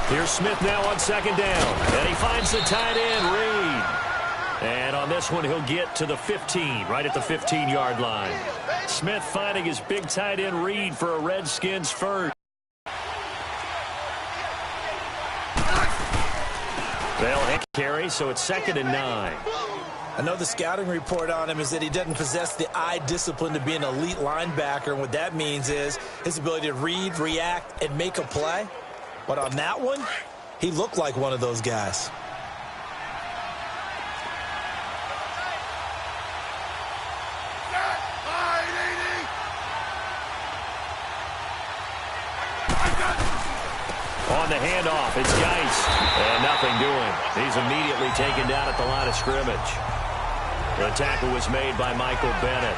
Here's Smith now on second down. And he finds the tight end, Reed. And on this one, he'll get to the 15, right at the 15-yard line. Smith finding his big tight end, Reed, for a Redskins first. They'll carry, so it's 2nd and 9. I know the scouting report on him is that he doesn't possess the eye discipline to be an elite linebacker, and what that means is his ability to read, react, and make a play. But on that one, he looked like one of those guys. On the handoff, it's Geis. And nothing doing. He's immediately taken down at the line of scrimmage. The tackle was made by Michael Bennett.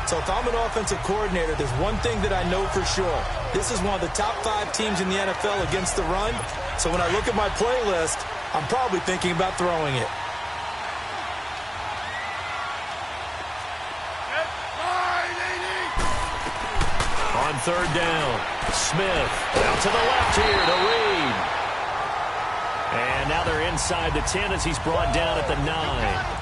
So if I'm an offensive coordinator, there's one thing that I know for sure. This is one of the top 5 teams in the NFL against the run. So when I look at my playlist, I'm probably thinking about throwing it. On 3rd down, Smith out to the left here to Reed. And now they're inside the 10 as he's brought down at the 9.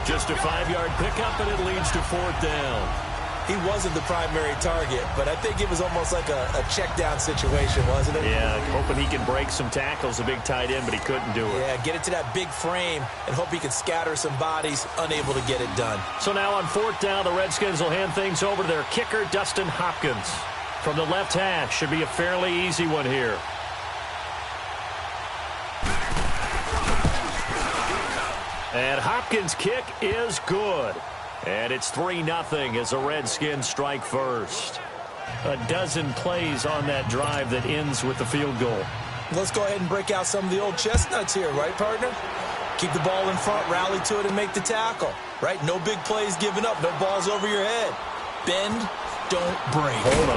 Just a 5-yard pickup, and it leads to 4th down. He wasn't the primary target, but I think it was almost like a check-down situation, wasn't it? Yeah, hoping he can break some tackles, a big tight end, but he couldn't do it. Yeah, get it to that big frame and hope he can scatter some bodies, unable to get it done. So now on 4th down, the Redskins will hand things over to their kicker, Dustin Hopkins. From the left hash, should be a fairly easy one here. And Hopkins' kick is good. And it's 3-0 as the Redskins strike first. A dozen plays on that drive that ends with the field goal. Let's go ahead and break out some of the old chestnuts here, right, partner? Keep the ball in front, rally to it, and make the tackle, right? No big plays given up, no balls over your head. Bend, don't break. Hold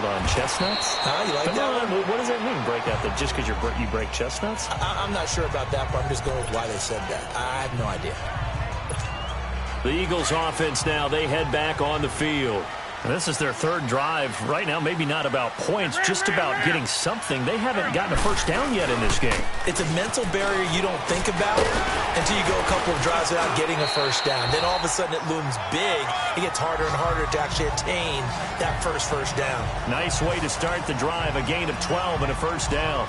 on. Chestnuts? You like that one? What does that mean, break out? Just because you break chestnuts? I'm not sure about that, but I'm just going with why they said that. I have no idea. The Eagles offense now, they head back on the field. And this is their 3rd drive. Right now, maybe not about points, just about getting something. They haven't gotten a first down yet in this game. It's a mental barrier you don't think about until you go a couple of drives without getting a first down. Then all of a sudden it looms big. It gets harder and harder to actually attain that first down. Nice way to start the drive, a gain of 12 and a first down.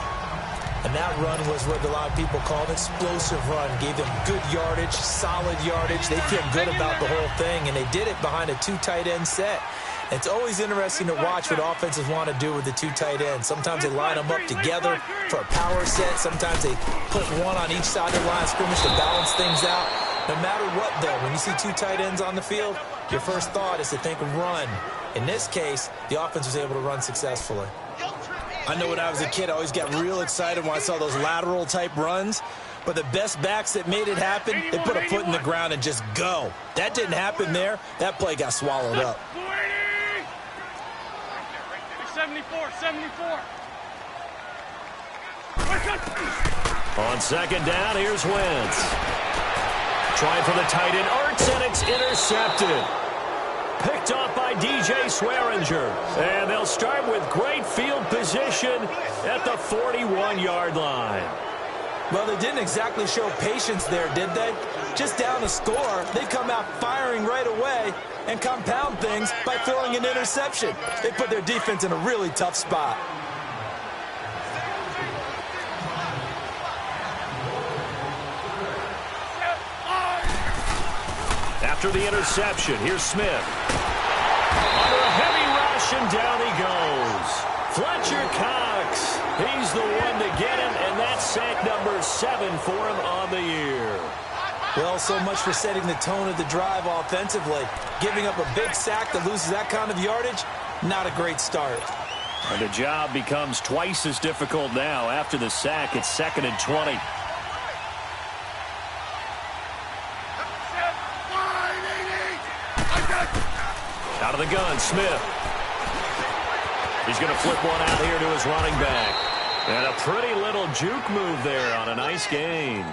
And that run was what a lot of people call an explosive run. Gave them good yardage, solid yardage. They feel good about the whole thing, and they did it behind a 2 tight end set. It's always interesting to watch what offenses want to do with the 2 tight ends. Sometimes they line them up together for a power set. Sometimes they put one on each side of the line of scrimmage to balance things out. No matter what, though, when you see 2 tight ends on the field, your first thought is to think run. In this case, the offense was able to run successfully. I know when I was a kid, I always got real excited when I saw those lateral-type runs. But the best backs that made it happen, they put a foot in the ground and just go. That didn't happen there. That play got swallowed up. 74. On 2nd down, here's Wentz. Trying for the tight end, Ertz, and it's intercepted. Picked off by DJ Swearinger. And they'll start with great field position at the 41-yard line. Well, they didn't exactly show patience there, did they? Just down a score, they come out firing right away and compound things by throwing an interception. They put their defense in a really tough spot. After the interception, here's Smith. Under a heavy rush, and down he goes. Fletcher Cox, he's the one to get him, and that's sack number 7 for him on the year. Well, so much for setting the tone of the drive offensively. Giving up a big sack that loses that kind of yardage, not a great start. And the job becomes twice as difficult now. After the sack, it's 2nd and 20. Out of the gun, Smith. He's going to flip one out here to his running back. And a pretty little juke move there on a nice gain.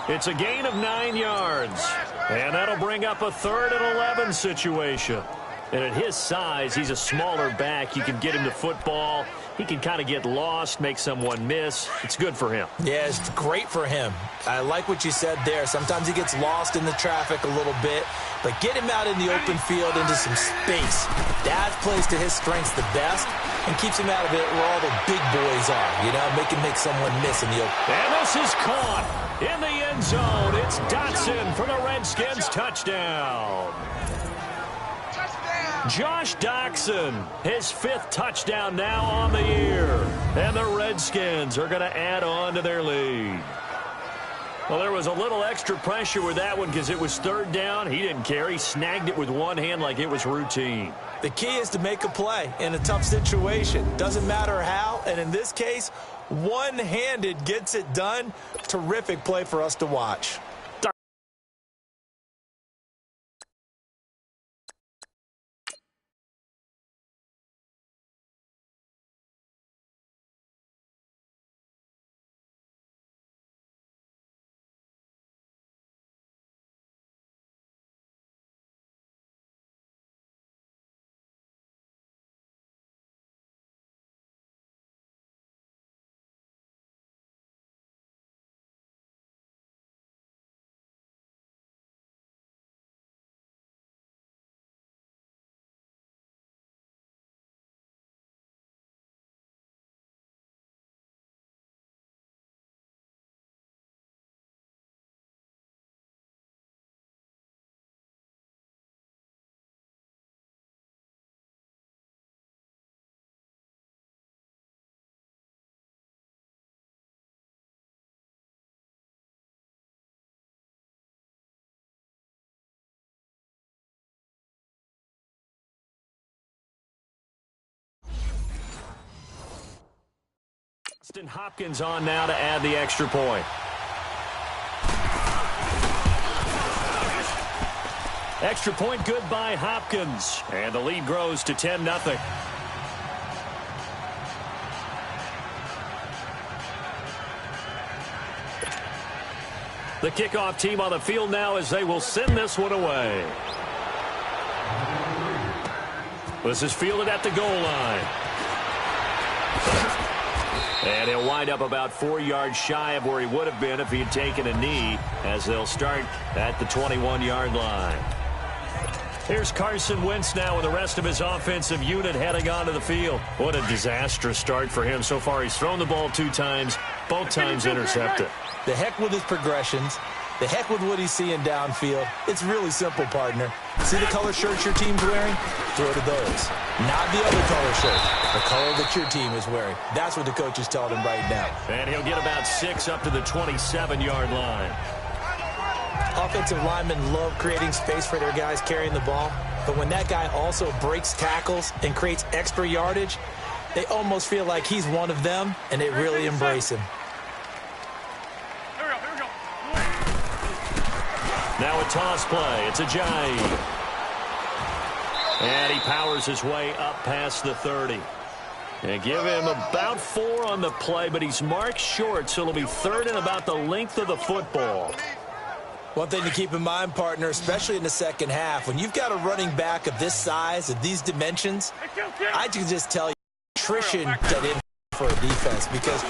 It's a gain of 9 yards. And that'll bring up a 3rd and 11 situation. And at his size, he's a smaller back. You can get him the football He can kind of get lost, make someone miss. It's good for him. Yeah, it's great for him. I like what you said there. Sometimes he gets lost in the traffic a little bit, but get him out in the open field into some space. That plays to his strengths the best and keeps him out of it where all the big boys are, you know, make someone miss in the open. And this is caught in the end zone. It's Dotson for the Redskins touchdown. Josh Doctson, his 5th touchdown now on the year. And the Redskins are going to add on to their lead. Well, there was a little extra pressure with that one because it was 3rd down. He didn't care. He snagged it with one hand like it was routine. The key is to make a play in a tough situation. Doesn't matter how, and in this case, one-handed gets it done. Terrific play for us to watch. Austin Hopkins on now to add the extra point. Extra point good by Hopkins. And the lead grows to 10-0. The kickoff team on the field now as they will send this one away. This is fielded at the goal line. And he'll wind up about 4 yards shy of where he would have been if he had taken a knee, as they'll start at the 21-yard line. Here's Carson Wentz now with the rest of his offensive unit heading onto the field. What a disastrous start for him so far. He's thrown the ball 2 times, both times intercepted. The heck with his progressions. The heck with what he's seeing downfield. It's really simple, partner. See the color shirts your team's wearing? Throw to those. Not the other color shirt. The color that your team is wearing. That's what the coach is telling him right now. And he'll get about 6 up to the 27-yard line. Offensive linemen love creating space for their guys carrying the ball. But when that guy also breaks tackles and creates extra yardage, they almost feel like he's one of them, and they really embrace him. Now a toss play. It's Ajayi. And he powers his way up past the 30. And give him about 4 on the play, but he's marked short, so it'll be 3rd and about the length of the football. One thing to keep in mind, partner, especially in the second half, when you've got a running back of this size, of these dimensions, I can just tell you, attrition set in for a defense because